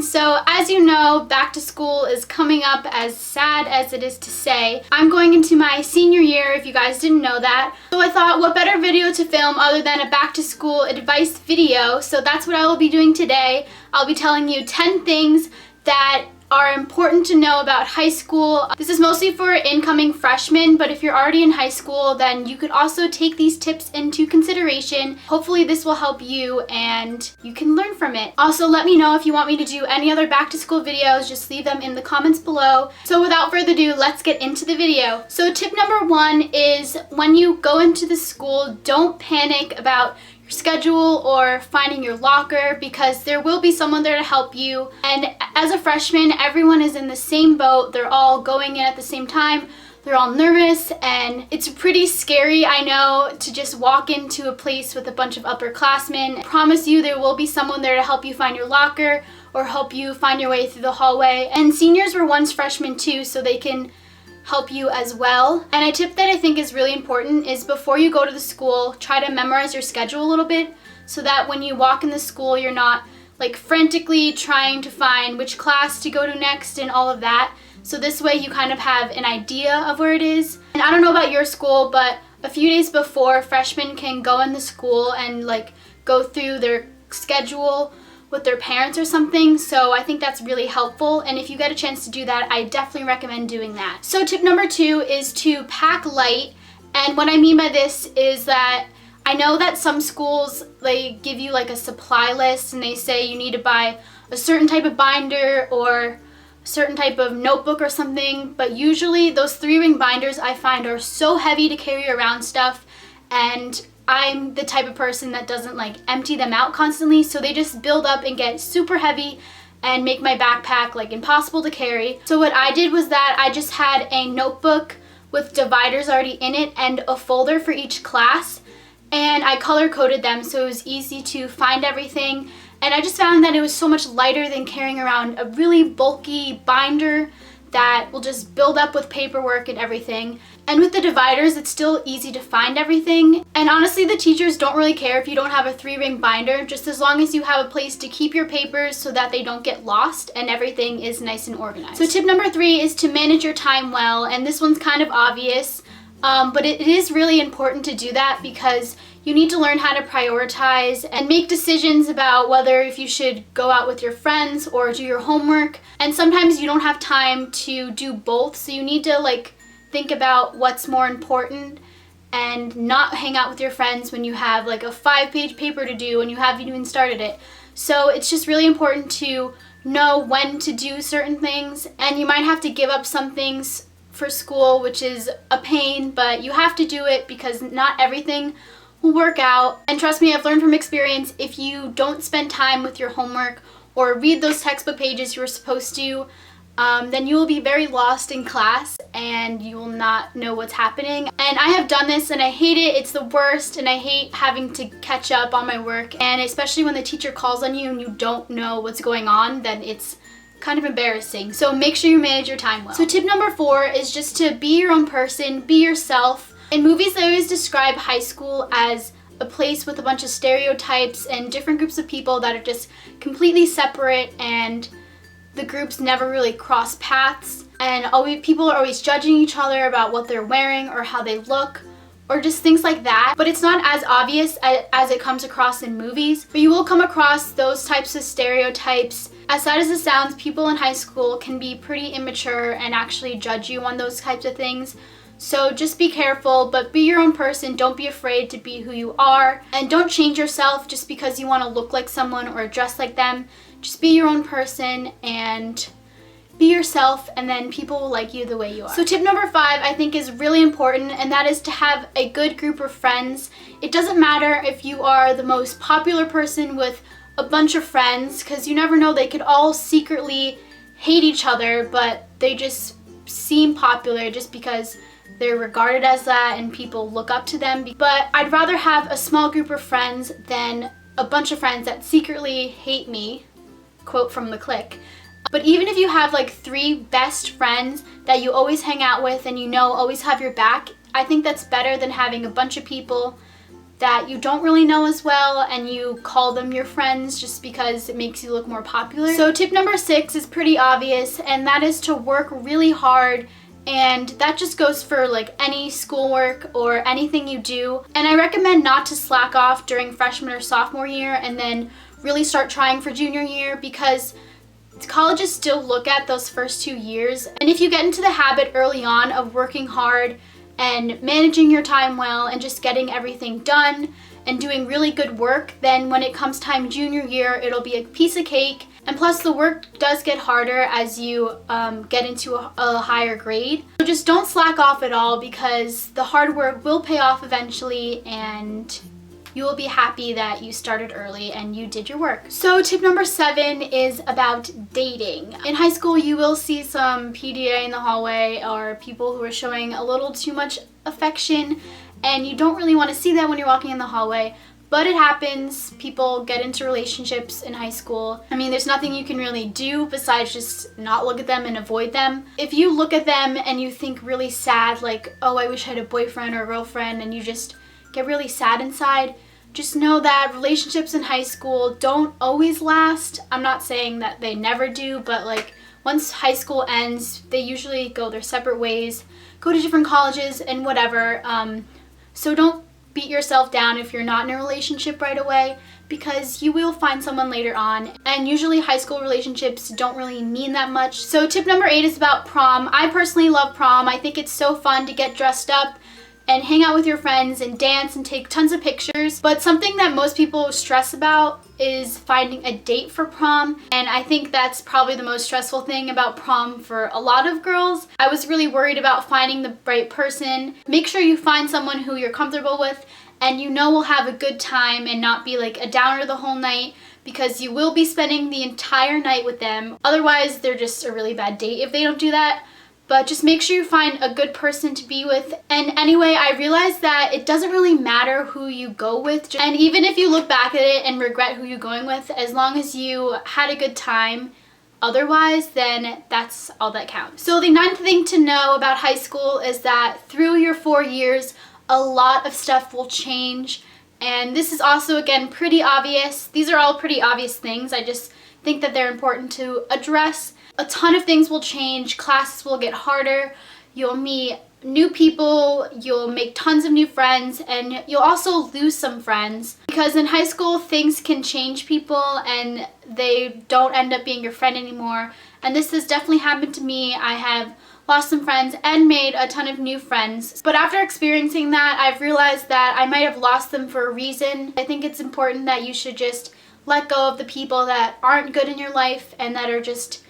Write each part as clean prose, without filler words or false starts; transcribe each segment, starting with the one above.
So as you know, back to school is coming up, as sad as it is to say. I'm going into my senior year, if you guys didn't know that. So I thought, what better video to film other than a back to school advice video? So that's what I will be doing today. I'll be telling you 10 things that are important to know about high school. This is mostly for incoming freshmen, but if you're already in high school, then you could also take these tips into consideration. Hopefully this will help you and you can learn from it. Also, let me know if you want me to do any other back to school videos. Just leave them in the comments below. So without further ado, let's get into the video. So tip number 1 is when you go into the school, don't panic about schedule or finding your locker, because there will be someone there to help you. And as a freshman, everyone is in the same boat. They're all going in at the same time. They're all nervous, and it's pretty scary, I know, to just walk into a place with a bunch of upperclassmen. I promise you there will be someone there to help you find your locker or help you find your way through the hallway. And seniors were once freshmen too, so they can help you as well. And a tip that I think is really important is before you go to the school, try to memorize your schedule a little bit so that when you walk in the school, you're not like frantically trying to find which class to go to next and all of that. So this way you kind of have an idea of where it is. And I don't know about your school, but a few days before, freshmen can go in the school and like go through their schedule with their parents or something, so I think that's really helpful, and if you get a chance to do that, I definitely recommend doing that. So tip number 2 is to pack light, and what I mean by this is that I know that some schools, they give you like a supply list and they say you need to buy a certain type of binder or a certain type of notebook or something, but usually those 3-ring binders I find are so heavy to carry around stuff, and I'm the type of person that doesn't like empty them out constantly, so they just build up and get super heavy and make my backpack like impossible to carry. So what I did was that I just had a notebook with dividers already in it and a folder for each class, and I color coded them so it was easy to find everything. And I just found that it was so much lighter than carrying around a really bulky binder that will just build up with paperwork and everything. And with the dividers, it's still easy to find everything. And honestly, the teachers don't really care if you don't have a 3-ring binder, just as long as you have a place to keep your papers so that they don't get lost and everything is nice and organized. So tip number 3 is to manage your time well, and this one's kind of obvious, but it is really important to do that because you need to learn how to prioritize and make decisions about whether if you should go out with your friends or do your homework. And sometimes you don't have time to do both, so you need to like think about what's more important and not hang out with your friends when you have like a 5-page paper to do and you haven't even started it. So it's just really important to know when to do certain things, and you might have to give up some things for school, which is a pain, but you have to do it because not everything will work out. And trust me, I've learned from experience, if you don't spend time with your homework or read those textbook pages you were supposed to, then you will be very lost in class and you will not know what's happening. And I have done this and I hate it. It's the worst, and I hate having to catch up on my work, and especially when the teacher calls on you and you don't know what's going on, then it's kind of embarrassing. So make sure you manage your time well. So tip number 4 is just to be your own person, be yourself. In movies, they always describe high school as a place with a bunch of stereotypes and different groups of people that are just completely separate, and the groups never really cross paths, and people are always judging each other about what they're wearing or how they look or just things like that. But it's not as obvious as it comes across in movies, but you will come across those types of stereotypes. As sad as it sounds, people in high school can be pretty immature and actually judge you on those types of things. So just be careful, but be your own person. Don't be afraid to be who you are, and don't change yourself just because you want to look like someone or dress like them. Just be your own person and be yourself, and then people will like you the way you are. So tip number 5 I think is really important, and that is to have a good group of friends. It doesn't matter if you are the most popular person with a bunch of friends, because you never know, they could all secretly hate each other, but they just seem popular just because they're regarded as that and people look up to them. But I'd rather have a small group of friends than a bunch of friends that secretly hate me, quote from The Click. But even if you have like 3 best friends that you always hang out with and you know always have your back, I think that's better than having a bunch of people that you don't really know as well, and you call them your friends just because it makes you look more popular. So tip number 6 is pretty obvious, and that is to work really hard. And that just goes for like any schoolwork or anything you do. And I recommend not to slack off during freshman or sophomore year and then really start trying for junior year, because colleges still look at those first 2 years. And if you get into the habit early on of working hard and managing your time well and just getting everything done and doing really good work, then when it comes time junior year, it'll be a piece of cake. And plus the work does get harder as you get into a higher grade. So just don't slack off at all, because the hard work will pay off eventually, and you will be happy that you started early and you did your work. So tip number 7 is about dating. In high school, you will see some PDA in the hallway or people who are showing a little too much affection, and you don't really want to see that when you're walking in the hallway. But it happens. People get into relationships in high school. I mean, there's nothing you can really do besides just not look at them and avoid them. If you look at them and you think really sad, like, oh, I wish I had a boyfriend or a girlfriend, and you just get really sad inside, just know that relationships in high school don't always last. I'm not saying that they never do, but like once high school ends, they usually go their separate ways, go to different colleges and whatever. So don't beat yourself down if you're not in a relationship right away, because you will find someone later on, and usually high school relationships don't really mean that much. So tip number 8 is about prom. I personally love prom. I think it's so fun to get dressed up and hang out with your friends and dance and take tons of pictures. But something that most people stress about is finding a date for prom. And I think that's probably the most stressful thing about prom for a lot of girls. I was really worried about finding the right person. Make sure you find someone who you're comfortable with and you know will have a good time and not be like a downer the whole night, because you will be spending the entire night with them. Otherwise, they're just a really bad date if they don't do that. But just make sure you find a good person to be with. And anyway, I realized that it doesn't really matter who you go with. And even if you look back at it and regret who you're going with, as long as you had a good time otherwise, then that's all that counts. So the 9th thing to know about high school is that through your 4 years, a lot of stuff will change. And this is also, again, pretty obvious. These are all pretty obvious things. I just think that they're important to address. A ton of things will change. Classes will get harder. You'll meet new people. You'll make tons of new friends, and you'll also lose some friends, because in high school things can change people and they don't end up being your friend anymore. And this has definitely happened to me. I have lost some friends and made a ton of new friends. But after experiencing that, I've realized that I might have lost them for a reason. I think it's important that you should just let go of the people that aren't good in your life and that are just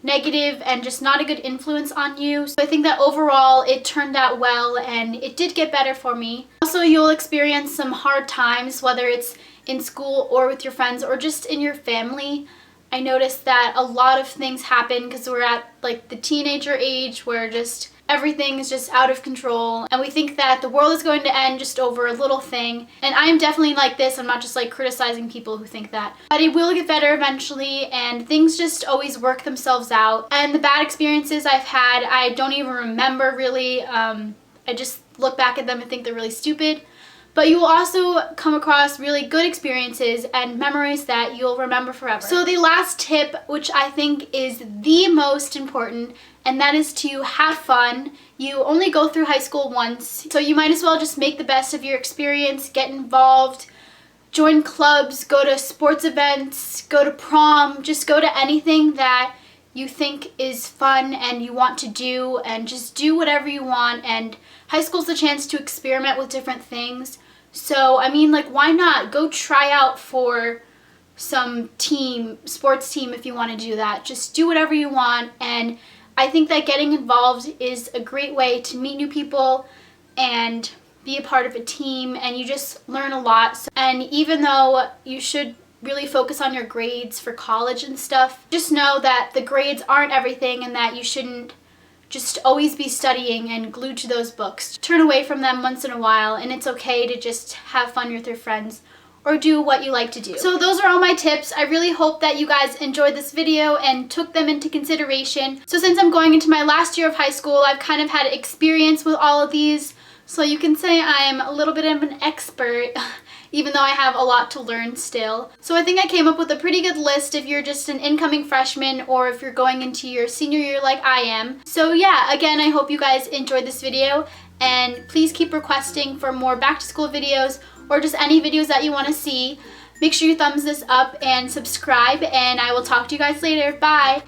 negative and just not a good influence on you. So I think that overall it turned out well, and it did get better for me. Also, you'll experience some hard times, whether it's in school or with your friends or just in your family. I noticed that a lot of things happen because we're at like the teenager age where just everything is just out of control, and we think that the world is going to end just over a little thing. And I am definitely like this. I'm not just like criticizing people who think that, but it will get better eventually, and things just always work themselves out. And the bad experiences I've had, I don't even remember really. I just look back at them and think they're really stupid. But you will also come across really good experiences and memories that you'll remember forever. So the last tip, which I think is the most important, and that is to have fun. You only go through high school once, so you might as well just make the best of your experience, get involved, join clubs, go to sports events, go to prom, just go to anything that you think is fun and you want to do, and just do whatever you want. And high school's a chance to experiment with different things. So, I mean, like, why not go try out for some sports team if you want to do that. Just do whatever you want, and I think that getting involved is a great way to meet new people and be a part of a team, and you just learn a lot. And even though you should really focus on your grades for college and stuff, just know that the grades aren't everything, and that you shouldn't just always be studying and glued to those books. Turn away from them once in a while, and it's okay to just have fun with your friends or do what you like to do. So those are all my tips. I really hope that you guys enjoyed this video and took them into consideration. So since I'm going into my last year of high school, I've kind of had experience with all of these. So you can say I'm a little bit of an expert, even though I have a lot to learn still. So I think I came up with a pretty good list if you're just an incoming freshman or if you're going into your senior year like I am. So yeah, again, I hope you guys enjoyed this video, and please keep requesting for more back to school videos or just any videos that you want to see. Make sure you thumbs this up and subscribe, and I will talk to you guys later. Bye!